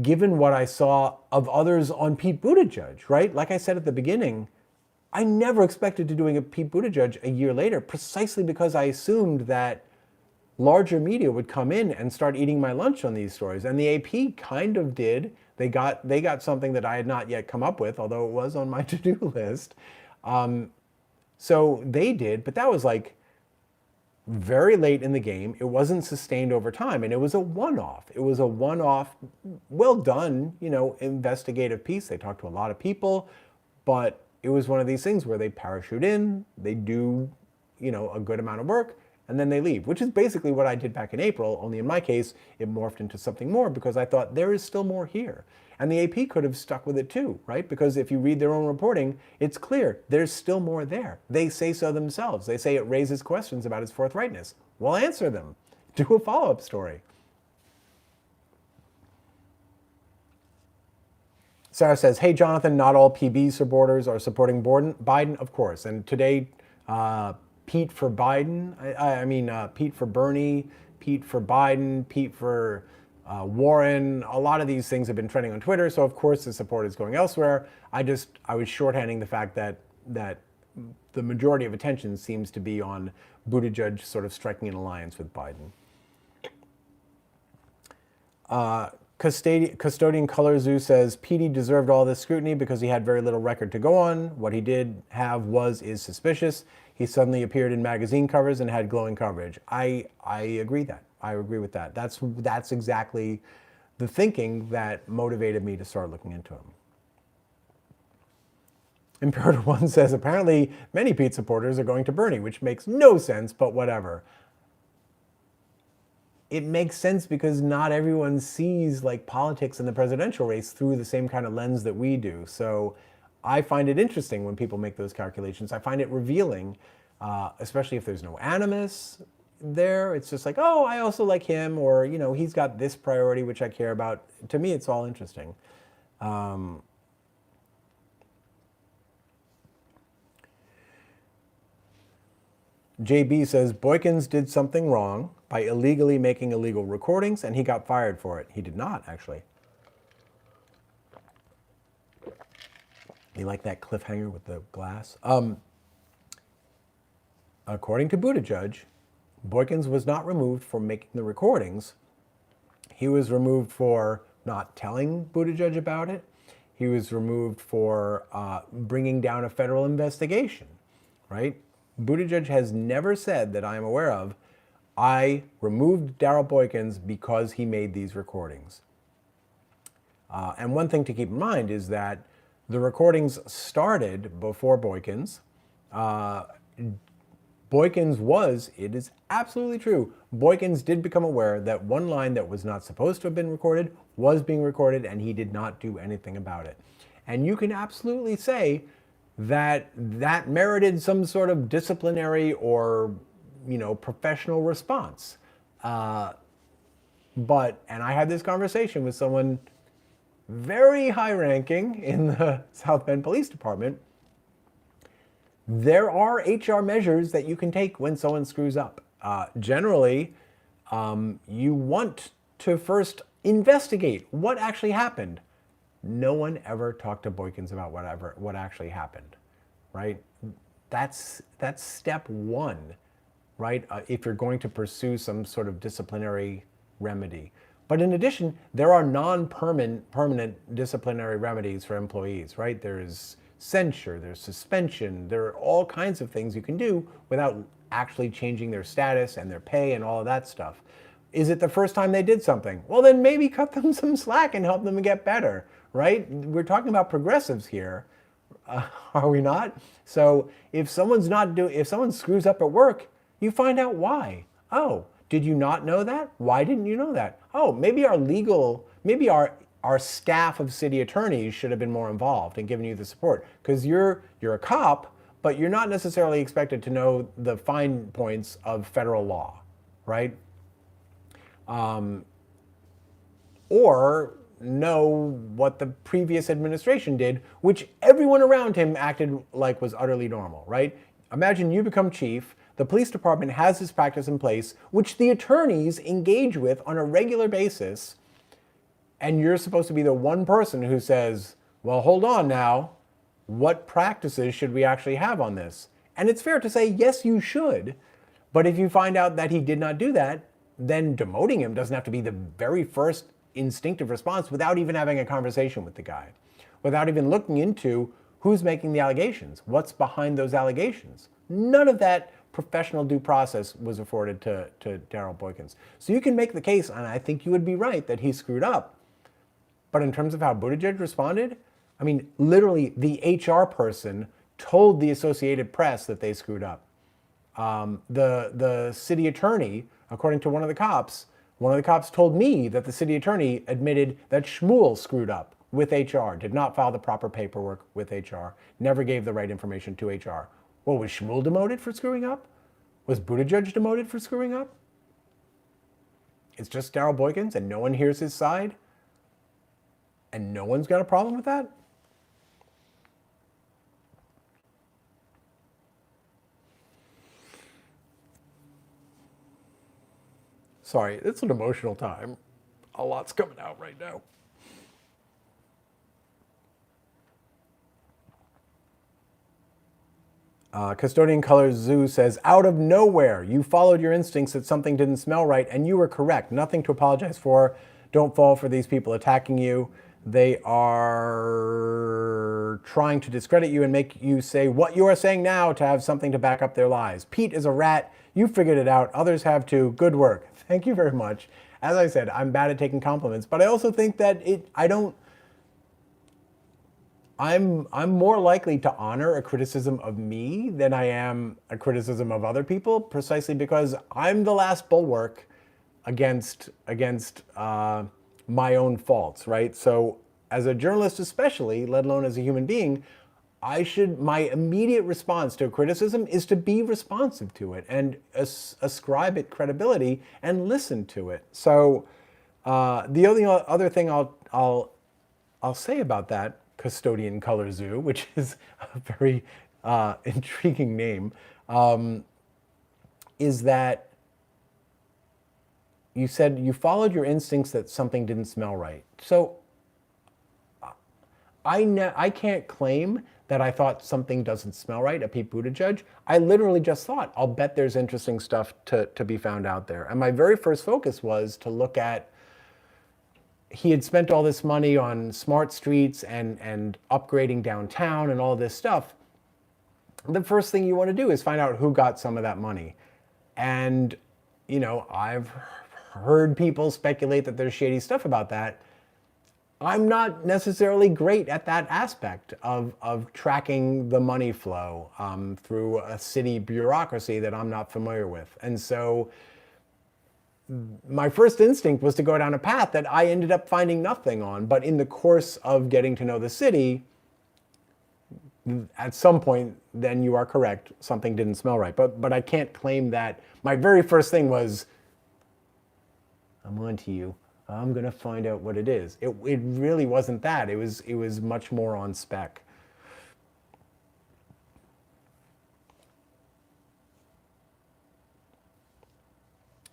given what I saw of others on Pete Buttigieg, right? Like I said at the beginning, I never expected to doing a Pete Buttigieg a year later, precisely because I assumed that larger media would come in and start eating my lunch on these stories. And the AP kind of did. They got something that I had not yet come up with, although it was on my to-do list. So they did, but that was like very late in the game. It wasn't sustained over time, and it was a one-off. It was a one-off, well done, investigative piece. They talked to a lot of people, but it was one of these things where they parachute in, they do, a good amount of work, and then they leave, which is basically what I did back in April, only in my case, it morphed into something more because I thought there is still more here. And the AP could have stuck with it too, right? Because if you read their own reporting, it's clear there's still more there. They say so themselves. They say it raises questions about its forthrightness. Well, answer them. Do a follow-up story. Sarah says, hey, Jonathan, not all PB supporters are supporting Biden, of course. And today, Pete for Biden, Pete for Bernie, Pete for Biden, Pete for Warren. A lot of these things have been trending on Twitter, so of course the support is going elsewhere. I was shorthanding the fact that the majority of attention seems to be on Buttigieg sort of striking an alliance with Biden. Custodian Color Zoo says, Petey deserved all this scrutiny because he had very little record to go on. What he did have is suspicious. He suddenly appeared in magazine covers and had glowing coverage. I agree with that. That's exactly the thinking that motivated me to start looking into him. Imperator One says, apparently many Pete supporters are going to Bernie, which makes no sense, but whatever. It makes sense because not everyone sees politics in the presidential race through the same kind of lens that we do. So I find it interesting when people make those calculations. I find it revealing, especially if there's no animus there. It's just like, oh, I also like him, or, he's got this priority, which I care about. To me, it's all interesting. JB says, Boykins did something wrong by illegally making illegal recordings, and he got fired for it. He did not, actually. You like that cliffhanger with the glass? According to Buttigieg, Boykins was not removed for making the recordings. He was removed for not telling Buttigieg about it. He was removed for bringing down a federal investigation, right? Buttigieg has never said that I am aware of, I removed Darryl Boykins because he made these recordings. And one thing to keep in mind is that the recordings started before Boykins. Boykins was, it is absolutely true, Boykins did become aware that one line that was not supposed to have been recorded was being recorded, and he did not do anything about it. And you can absolutely say that that merited some sort of disciplinary or, professional response. And I had this conversation with someone very high ranking in the South Bend Police Department. There are HR measures that you can take when someone screws up. Generally, you want to first investigate what actually happened. No one ever talked to Boykins about what actually happened, right? That's step one, right? If you're going to pursue some sort of disciplinary remedy. But in addition, there are permanent disciplinary remedies for employees, right? There's censure, there's suspension, there are all kinds of things you can do without actually changing their status and their pay and all of that stuff. Is it the first time they did something? Well, then maybe cut them some slack and help them get better, right? We're talking about progressives here, are we not? So if someone screws up at work, you find out why. Oh, did you not know that? Why didn't you know that? Oh, maybe our staff of city attorneys should have been more involved and given you the support, because you're a cop, but you're not necessarily expected to know the fine points of federal law, right? Or know what the previous administration did, which everyone around him acted like was utterly normal, right? Imagine you become chief, the police department has this practice in place, which the attorneys engage with on a regular basis, and you're supposed to be the one person who says, well, hold on now, what practices should we actually have on this? And it's fair to say, yes, you should. But if you find out that he did not do that, then demoting him doesn't have to be the very first instinctive response without even having a conversation with the guy, without even looking into who's making the allegations, what's behind those allegations. None of that professional due process was afforded to Darryl Boykins. So you can make the case, and I think you would be right, that he screwed up. But in terms of how Buttigieg responded, I mean, literally the HR person told the Associated Press that they screwed up. The city attorney, according to one of the cops told me that the city attorney admitted that Shmuel screwed up with HR, did not file the proper paperwork with HR, never gave the right information to HR. Well, was Shmuel demoted for screwing up? Was Buttigieg demoted for screwing up? It's just Darryl Boykins and no one hears his side? And no one's got a problem with that? Sorry, it's an emotional time. A lot's coming out right now. Custodian Colors Zoo says, out of nowhere, you followed your instincts that something didn't smell right, and you were correct. Nothing to apologize for. Don't fall for these people attacking you. They are trying to discredit you and make you say what you are saying now to have something to back up their lies. Pete is a rat. You figured it out. Others have too. Good work. Thank you very much. As I said, I'm bad at taking compliments, but I also think that I'm more likely to honor a criticism of me than I am a criticism of other people, precisely because I'm the last bulwark against my own faults, right? So as a journalist especially, let alone as a human being, my immediate response to a criticism is to be responsive to it and ascribe it credibility and listen to it. So the only other thing I'll say about that, Custodian Color Zoo, which is a very intriguing name, is that you said you followed your instincts that something didn't smell right. So I can't claim that I thought something doesn't smell right at Pete Buttigieg. I literally just thought, I'll bet there's interesting stuff to be found out there. And my very first focus was to look at, he had spent all this money on smart streets and upgrading downtown and all this stuff. The first thing you want to do is find out who got some of that money. And, I've heard people speculate that there's shady stuff about that. I'm not necessarily great at that aspect of tracking the money flow through a city bureaucracy that I'm not familiar with. And so my first instinct was to go down a path that I ended up finding nothing on. But in the course of getting to know the city, at some point, then you are correct, something didn't smell right. But I can't claim that. My very first thing was, I'm on to you. I'm going to find out what it is. It really wasn't that. It was much more on spec.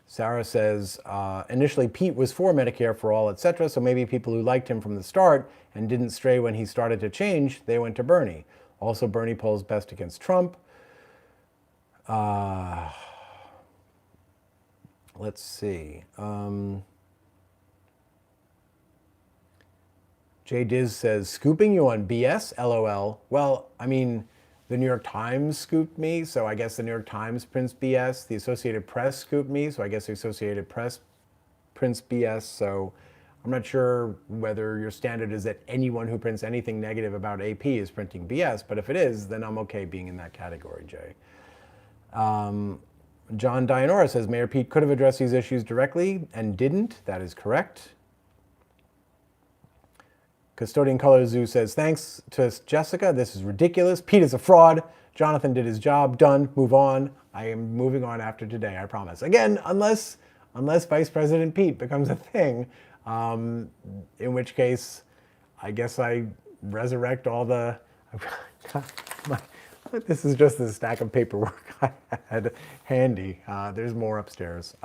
Sarah says, initially Pete was for Medicare for all, etc. So maybe people who liked him from the start and didn't stray when he started to change, they went to Bernie. Also, Bernie polls best against Trump. Let's see. Jay Diz says, scooping you on BS, LOL. Well, I mean, the New York Times scooped me, so I guess the New York Times prints BS. The Associated Press scooped me, so I guess the Associated Press prints BS. So I'm not sure whether your standard is that anyone who prints anything negative about AP is printing BS, but if it is, then I'm okay being in that category, Jay. John Dianora says, Mayor Pete could have addressed these issues directly and didn't. That is correct. Custodian Color Zoo says, thanks to Jessica. This is ridiculous. Pete is a fraud. Jonathan did his job. Done. Move on. I am moving on after today, I promise. Again, unless Vice President Pete becomes a thing, in which case, I guess I resurrect all the... This is just the stack of paperwork I had handy. There's more upstairs.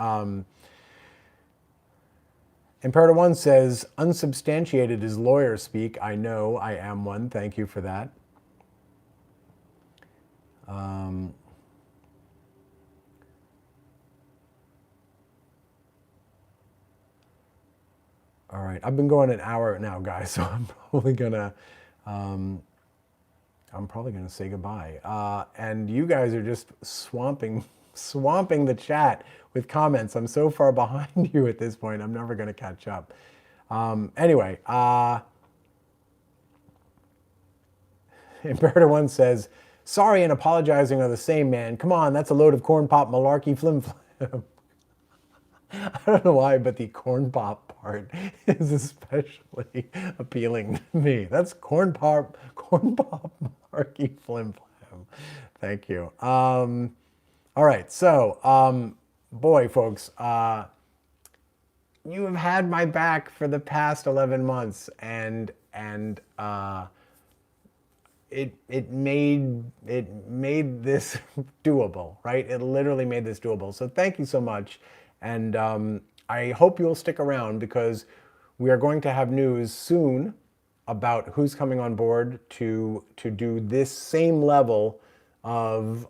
Imperator 1 says, unsubstantiated is lawyer speak. I know, I am one. Thank you for that. All right, I've been going an hour now, guys, so I'm probably gonna say goodbye. And you guys are just swamping the chat with comments. I'm so far behind you at this point, I'm never gonna catch up. Anyway, Imperator 1 says, sorry and apologizing are the same, man. Come on, that's a load of corn pop malarkey flim flam. I don't know why, but the corn pop part is especially appealing to me. That's corn pop malarkey flim flam. Thank you. All right, so boy, folks, you have had my back for the past 11 months, and it made this doable, right? It literally made this doable. So thank you so much, and I hope you'll stick around, because we are going to have news soon about who's coming on board to do this same level of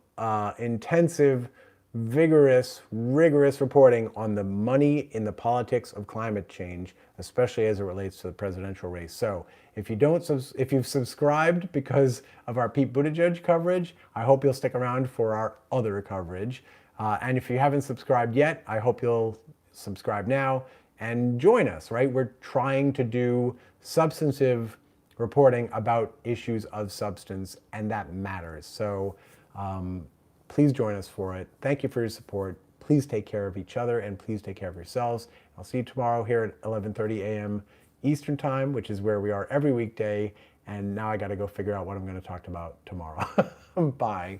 intensive, vigorous, rigorous reporting on the money in the politics of climate change, especially as it relates to the presidential race. So if you've subscribed because of our Pete Buttigieg coverage, I hope you'll stick around for our other coverage. And if you haven't subscribed yet, I hope you'll subscribe now and join us, right? We're trying to do substantive reporting about issues of substance, and that matters. So please join us for it. Thank you for your support. Please take care of each other, and please take care of yourselves. I'll see you tomorrow here at 11:30 a.m. Eastern Time, which is where we are every weekday. And now I got to go figure out what I'm going to talk about tomorrow. Bye.